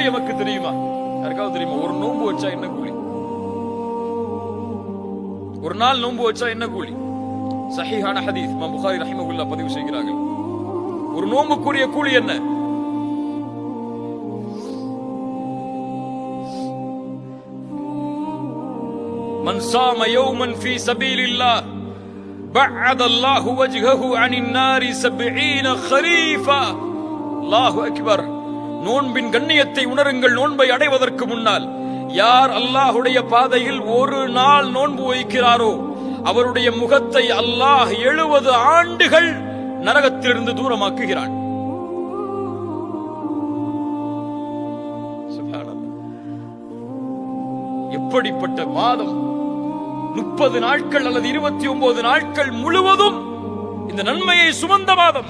கூலி நமக்கு தெரியுமா? யாருக்காவது தெரியுமா? ஒரு நோன்பு வச்சா என்ன கூலி? ஒரு நாள் நோன்பு வச்சா என்ன கூலி? சஹீஹான ஹதீஸ் இமாம் புகாரி ரஹிமஹுல்லாஹ் பதிவு செய்கிறார்கள். ஒரு நோன்புக்குரிய கூலி என்ன? மன் ஸாம யௌமன் ஃபீ ஸபீலில்லாஹ் பஅத அல்லாஹு வஜ்ஹஹு அனின் நாரி 70 கரீஃபா. அல்லாஹு அக்பர். நோன்பின் கண்ணியத்தை உணருங்கள். நோன்பை அடைவதற்கு முன்னால் யார் அல்லாஹுடைய பாதையில் ஒரு நாள் நோன்பு வைக்கிறாரோ அவருடைய முகத்தை அல்லாஹ் 70 ஆண்டுகள் நரகத்திலிருந்து தூரமாக்குகிறான். எப்படிப்பட்ட மாதம்! 30 நாட்கள் அல்லது 29 நாட்கள் முழுவதும் இந்த நன்மையை சுமந்த மாதம்.